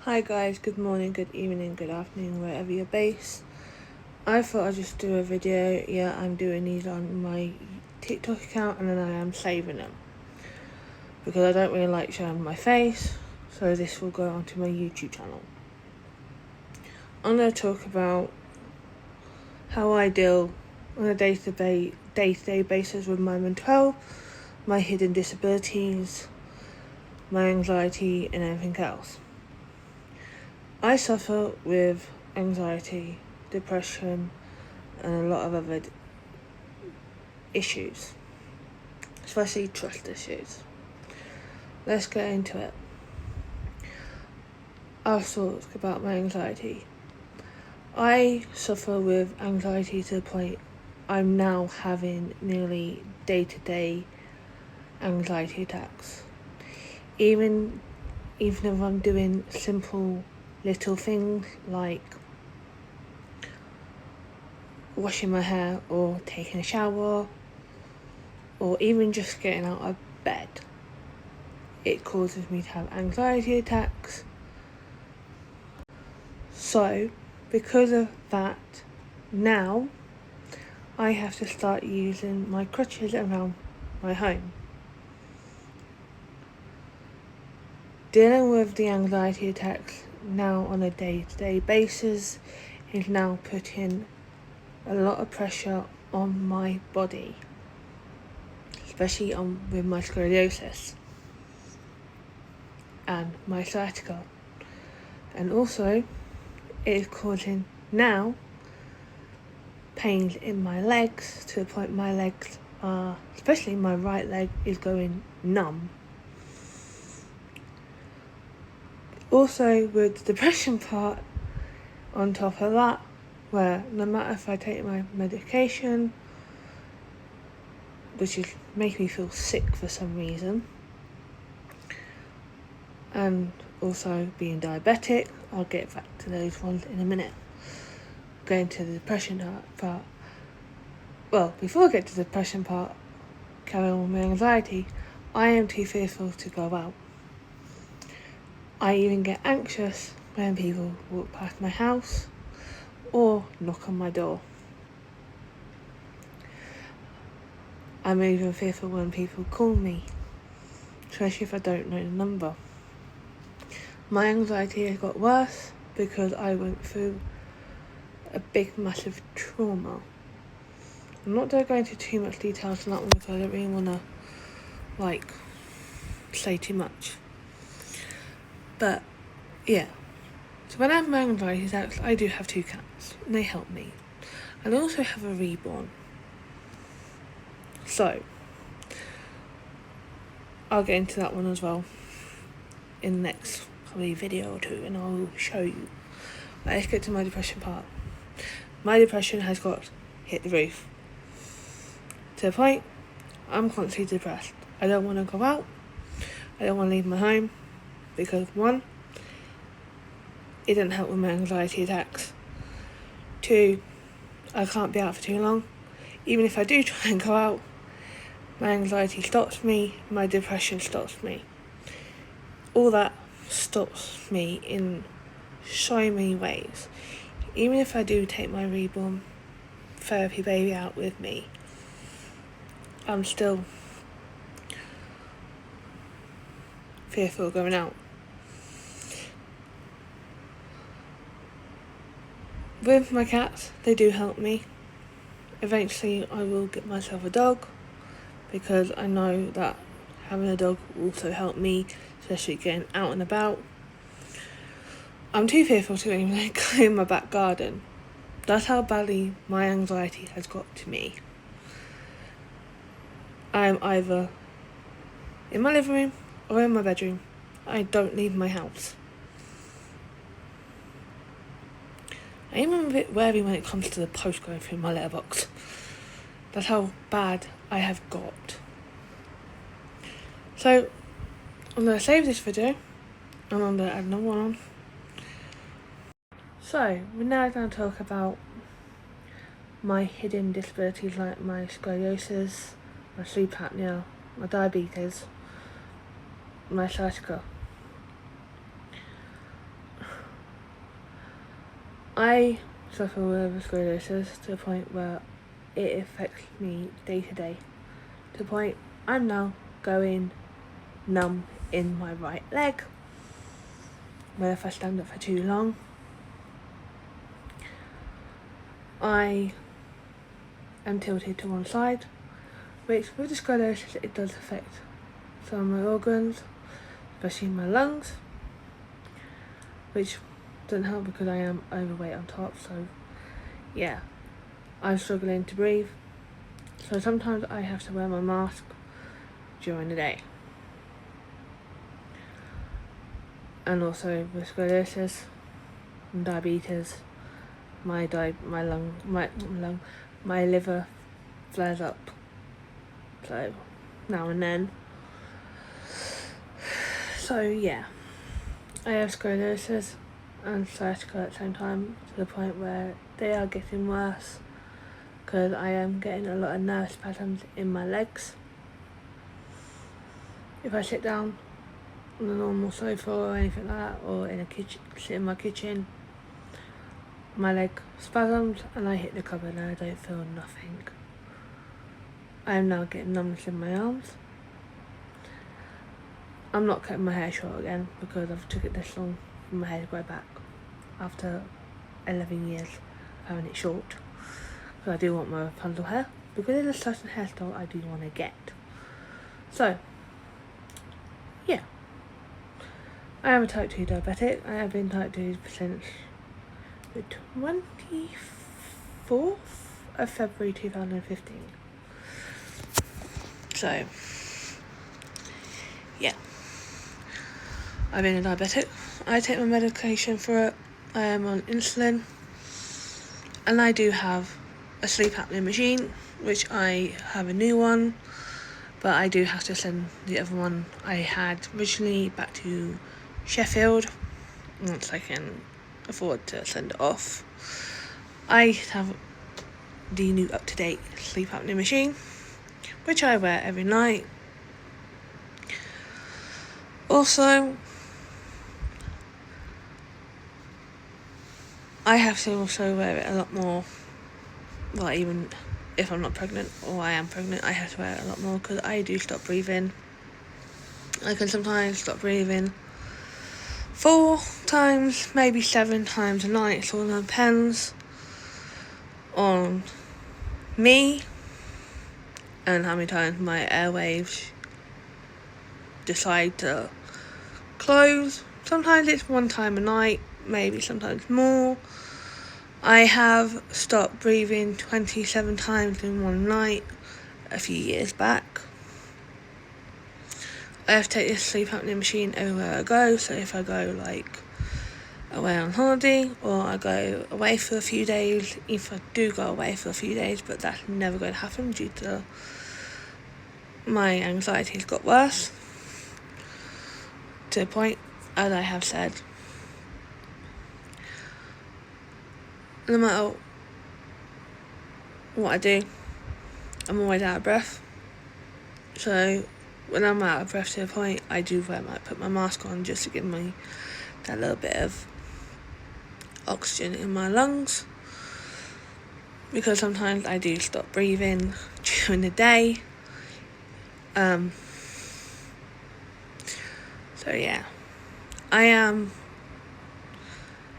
Hi guys, good morning, good evening, good afternoon, wherever you're based. I thought I'd just do a video. Yeah, I'm doing these on my TikTok account and then I am saving them. Because I don't really like showing my face, so this will go onto my YouTube channel. I'm going to talk about how I deal on a day-to-day basis with my mental health, my hidden disabilities, my anxiety and everything else. I suffer with anxiety, depression, and a lot of other issues, especially trust issues. Let's get into it. I'll talk about my anxiety. I suffer with anxiety to the point I'm now having nearly day-to-day anxiety attacks. Even if I'm doing simple little things like washing my hair or taking a shower or even just getting out of bed, it causes me to have anxiety attacks. So, because of that, now I have to start using my crutches around my home. Dealing with the anxiety attacks now on a day-to-day basis is now putting a lot of pressure on my body, especially with my scoliosis and my sciatica. And also, it is causing now pains in my legs to the point my legs are, especially my right leg, is going numb. Also, with the depression part, on top of that, where no matter if I take my medication, which is makes me feel sick for some reason, and also being diabetic, I'll get back to those ones in a minute. Going to the depression part. Well, before I get to the depression part, carrying on with my anxiety, I am too fearful to go out. I even get anxious when people walk past my house or knock on my door. I'm even fearful when people call me, especially if I don't know the number. My anxiety has got worse because I went through a big, massive trauma. I'm not going to go into too much details on that one because I don't really want to, say too much. But, yeah. So when I have my anxiety attacks, I do have 2 cats, and they help me. And I also have a reborn. So, I'll get into that one as well in the next probably video or 2, and I'll show you. But let's get to my depression part. My depression has got hit the roof. To the point, I'm constantly depressed. I don't want to go out. I don't want to leave my home because 1, it doesn't help with my anxiety attacks. 2, I can't be out for too long. Even if I do try and go out, my anxiety stops me, my depression stops me. All that stops me in so many ways. Even if I do take my reborn therapy baby out with me, I'm still fearful of going out. With my cats, they do help me. Eventually I will get myself a dog because I know that having a dog will also help me, especially getting out and about. I'm too fearful to even go in my back garden. That's how badly my anxiety has got to me. I'm either in my living room or in my bedroom. I don't leave my house. I am a bit wary when it comes to the post going through my letterbox. That's how bad I have got. So, I'm going to save this video and I'm going to add another one on. So, we're now going to talk about my hidden disabilities like my scoliosis, my sleep apnea, my diabetes, my sciatica. I suffer with scoliosis to the point where it affects me day to day. To the point I'm now going numb in my right leg. Where if I stand up for too long, I am tilted to one side, which with the scoliosis it does affect some of my organs, especially my lungs, which doesn't help because I am overweight on top, so yeah, I'm struggling to breathe. So sometimes I have to wear my mask during the day. And also with scoliosis and diabetes, my liver flares up. So now and then. So yeah, I have scoliosis and sciatica at the same time, to the point where they are getting worse because I am getting a lot of nerve spasms in my legs. If I sit down on a normal sofa or anything like that, or in a kitchen, sit in my kitchen, my leg spasms and I hit the cupboard and I don't feel nothing. I am now getting numbness in my arms. I'm not cutting my hair short again because I've took it this long for my hair to grow back after 11 years of having it short. So I do want my Rapunzel hair because there's a certain hairstyle I do want to get. So yeah, I am a type 2 diabetic. I have been type 2 since the 24th of February 2015. So yeah, I've been a diabetic. I take my medication for it. I am on insulin, and I do have a sleep apnea machine, which I have a new one, but I do have to send the other one I had originally back to Sheffield once I can afford to send it off. I have the new up-to-date sleep apnea machine, which I wear every night. Also, I have to also wear it a lot more. Well, even if I'm not pregnant or I am pregnant, I have to wear it a lot more because I do stop breathing. I can sometimes stop breathing 4 times, maybe 7 times a night. It all depends on me and how many times my airwaves decide to close. Sometimes it's 1 time a night, maybe sometimes more. I have stopped breathing 27 times in one night a few years back. I have to take this sleep apnea machine everywhere I go, so if I go away on holiday or I go away for a few days, if I do go away for a few days, but that's never going to happen due to my anxiety has got worse to the point, as I have said, no matter what I do, I'm always out of breath. So when I'm out of breath to the point, I do put my mask on just to give me that little bit of oxygen in my lungs, because sometimes I do stop breathing during the day. So yeah, I am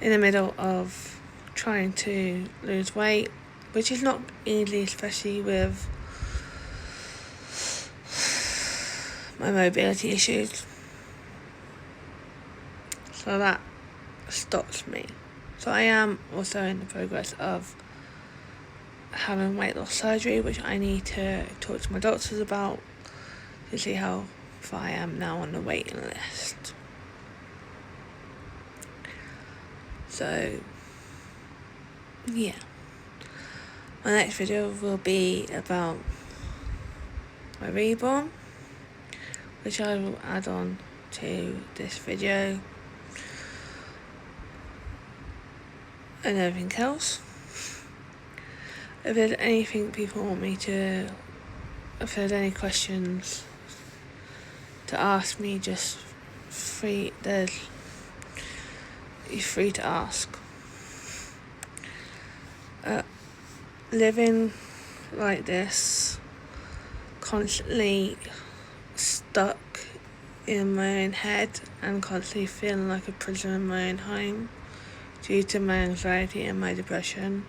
in the middle of trying to lose weight, which is not easy, especially with my mobility issues. So that stops me. So I am also in the progress of having weight loss surgery, which I need to talk to my doctors about to see how far I am now on the waiting list. So yeah, my next video will be about my reborn, which I will add on to this video, and everything else. If there's anything people want me to, if there's any questions to ask me, just you're free to ask. Living like this, constantly stuck in my own head and constantly feeling like a prisoner in my own home due to my anxiety and my depression,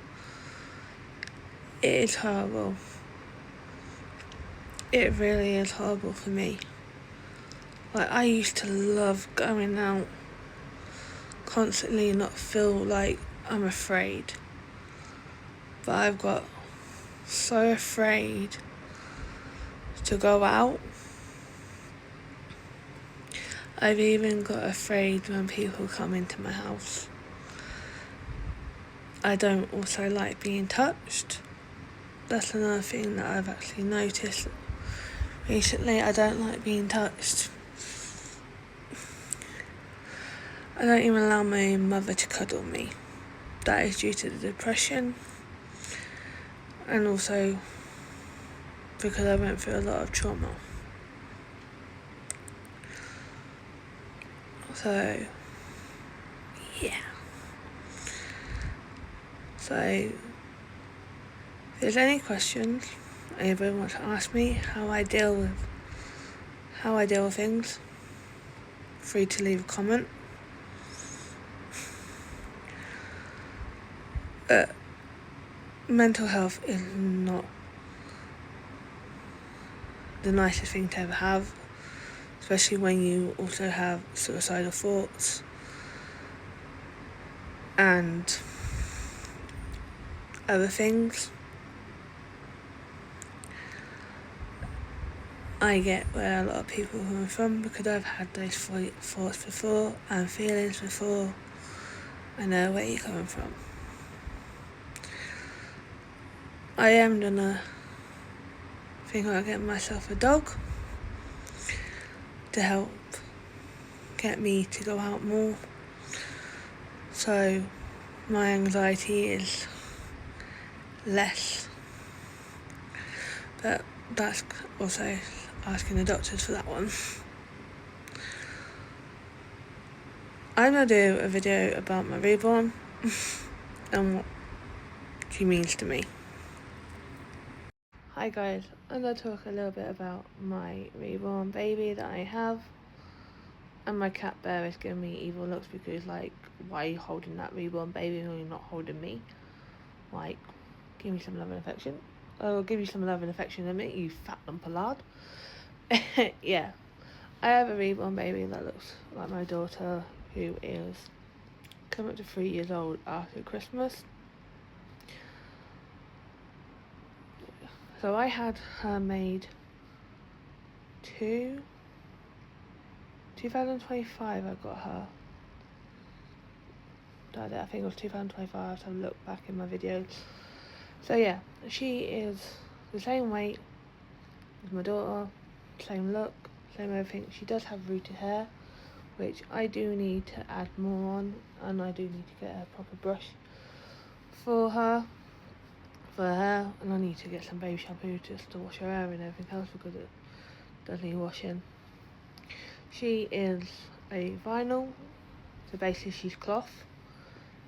it is horrible. It really is horrible for me. Like, I used to love going out, constantly not feel like I'm afraid. But I've got so afraid to go out. I've even got afraid when people come into my house. I don't also like being touched. That's another thing that I've actually noticed recently. I don't like being touched. I don't even allow my mother to cuddle me. That is due to the depression, and also because I went through a lot of trauma. So, yeah. So, if there's any questions anybody wants to ask me, how I deal with things, free to leave a comment. Mental health is not the nicest thing to ever have, especially when you also have suicidal thoughts and other things. I get where a lot of people are coming from because I've had those thoughts before and feelings before. I know where you're coming from. I am gonna think I'll get myself a dog to help get me to go out more, so my anxiety is less. But that's also asking the doctors for that one. I'm gonna do a video about my reborn and what she means to me. Hi guys, I'm gonna talk a little bit about my reborn baby that I have. And my cat bear is giving me evil looks because, like, why are you holding that reborn baby when you're not holding me? Like, give me some love and affection. I'll give you some love and affection in a minute, you fat lump of lard. Yeah, I have a reborn baby that looks like my daughter, who is coming up to 3 years old after Christmas. So I had her made 2025 I got her. I think it was 2025, I have to look back in my videos. So yeah, she is the same weight as my daughter, same look, same everything. She does have rooted hair, which I do need to add more on, and I do need to get a proper brush for her hair, and I need to get some baby shampoo just to wash her hair and everything else because it does need washing. She is a vinyl, so basically she's cloth,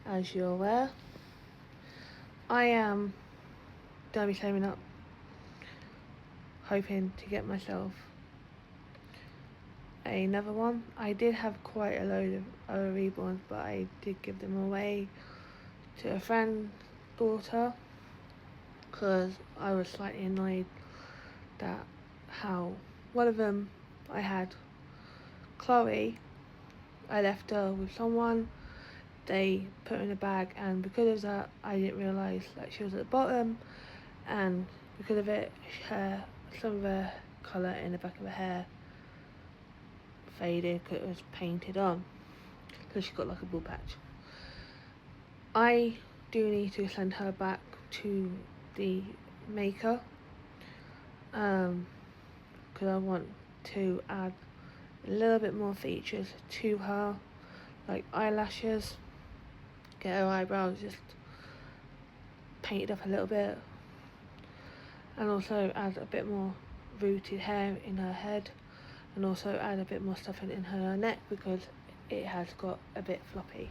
as you're aware. I am gonna be saving up, hoping to get myself another one. I did have quite a load of other reborns, but I did give them away to a friend's daughter because I was slightly annoyed that how one of them I had, Chloe, I left her with someone, they put her in a bag, and because of that I didn't realise that she was at the bottom, and because of it some of her colour in the back of her hair faded because it was painted on, so she got like a bald patch. I do need to send her back to the maker because I want to add a little bit more features to her, like eyelashes, get her eyebrows just painted up a little bit, and also add a bit more rooted hair in her head, and also add a bit more stuff in her neck because it has got a bit floppy.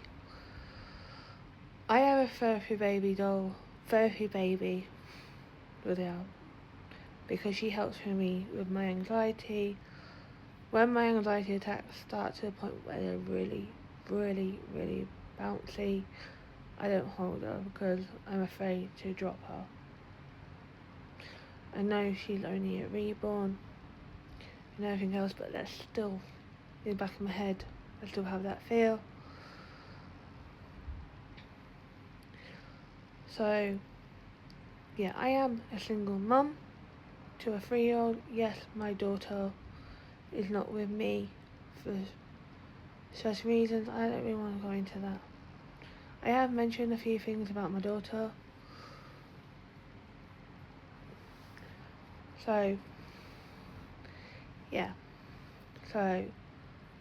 I have a therapy baby doll therapy baby with her, because she helps me with my anxiety. When my anxiety attacks start to the point where they're really, really, really bouncy, I don't hold her because I'm afraid to drop her. I know she's only a reborn and everything else, but that's still in the back of my head. I still have that fear. So, yeah, I am a single mum to a 3-year-old. Yes, my daughter is not with me for such reasons. I don't really want to go into that. I have mentioned a few things about my daughter. So, yeah. So,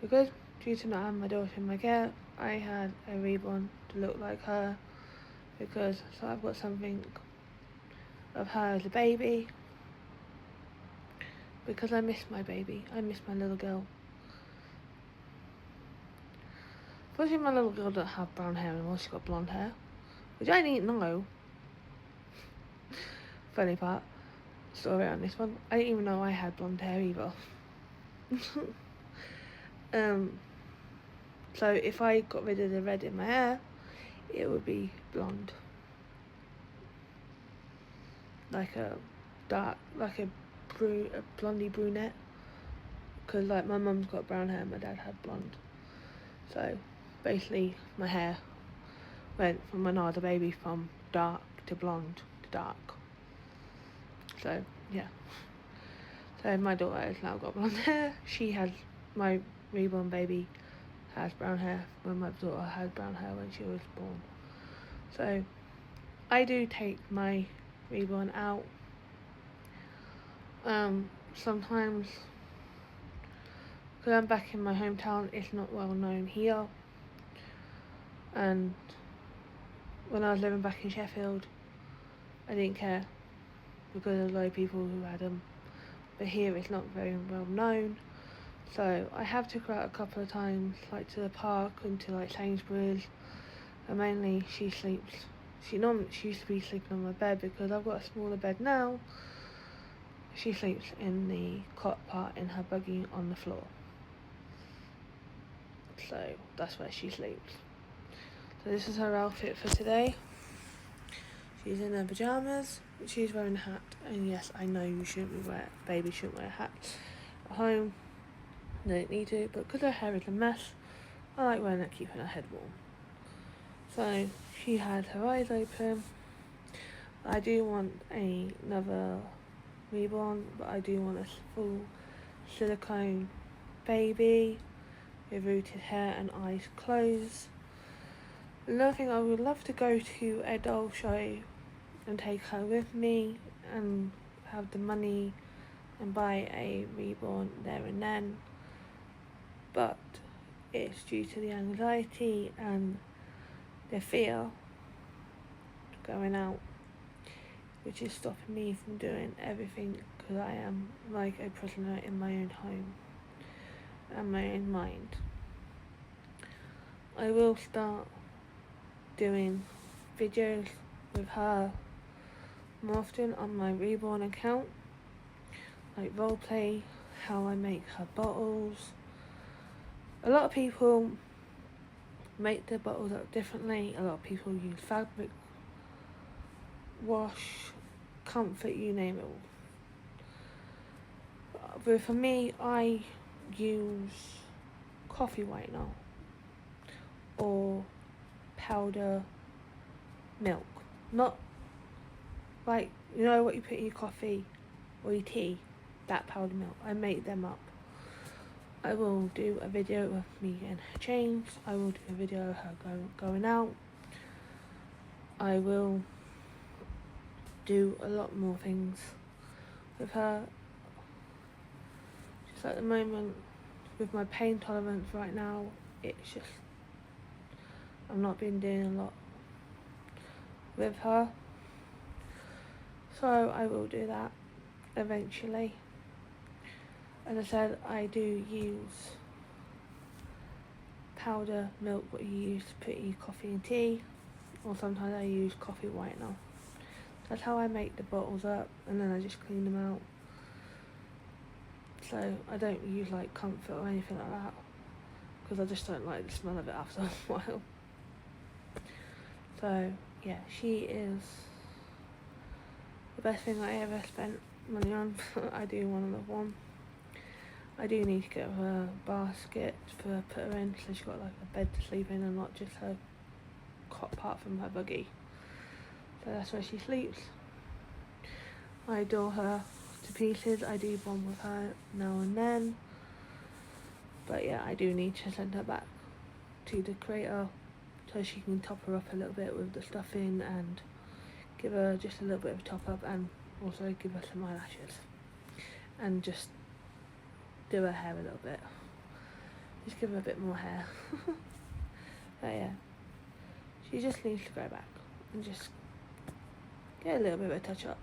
because due to not having my daughter in my care, I had a reborn to look like her, because so I've got something of her as a baby, because I miss my baby. I miss my little girl. Fortunately, my little girl doesn't have brown hair anymore. She's got blonde hair, which I didn't know. Funny part, story on this one, I didn't even know I had blonde hair either. So if I got rid of the red in my hair, it would be blonde, like a dark, like a blondie brunette. Because like my mum's got brown hair, my dad had blonde. So basically, my hair went from when I was a baby from dark to blonde to dark. So yeah. So my daughter has now got blonde hair. She has, my reborn baby has brown hair, when my daughter had brown hair when she was born. So I do take my reborn out. Sometimes, because I'm back in my hometown, it's not well known here. And when I was living back in Sheffield, I didn't care, because there were a lot of people who had them. But here it's not very well known. So I have took her out a couple of times, like to the park and to like Sainsbury's. And mainly she sleeps. She used to be sleeping on my bed, because I've got a smaller bed now. She sleeps in the cot part in her buggy on the floor. So that's where she sleeps. So this is her outfit for today. She's in her pyjamas. She's wearing a hat. And yes, I know baby shouldn't wear hats at home. They don't need to, but because her hair is a mess, I like wearing it, keeping her head warm. So she had her eyes open. I do want another reborn, but I do want a full silicone baby with rooted hair and eyes closed. Another thing, I would love to go to a doll show and take her with me and have the money and buy a reborn there and then, but it's due to the anxiety and the fear going out, which is stopping me from doing everything, because I am like a prisoner in my own home and my own mind. I will start doing videos with her more often on my reborn account, like roleplay, how I make her bottles. A lot of people make their bottles up differently. A lot of people use fabric wash, comfort, you name it all. But for me, I use coffee whitener or powder milk. Not like, you know what you put in your coffee or your tea, that powder milk. I make them up. I will do a video of me getting her changed. I will do a video of her going out. I will do a lot more things with her. Just at the moment, with my pain tolerance right now, it's just, I've not been doing a lot with her. So I will do that eventually. As I said, I do use powder milk, what you use to put in your coffee and tea, or sometimes I use coffee whitener. That's how I make the bottles up, and then I just clean them out. So I don't use like comfort or anything like that, because I just don't like the smell of it after a while. So yeah, she is the best thing I ever spent money on. I do want another one. I do need to get her a basket for put her in, so she's got like a bed to sleep in and not just her cot part from her buggy. So that's where she sleeps. I adore her to pieces. I do bond with her now and then. But yeah, I do need to send her back to the creator so she can top her up a little bit with the stuffing and give her just a little bit of a top up, and also give her some eyelashes and just do her hair a little bit. Just give her a bit more hair. But yeah, she just needs to go back and just get a little bit of a touch up.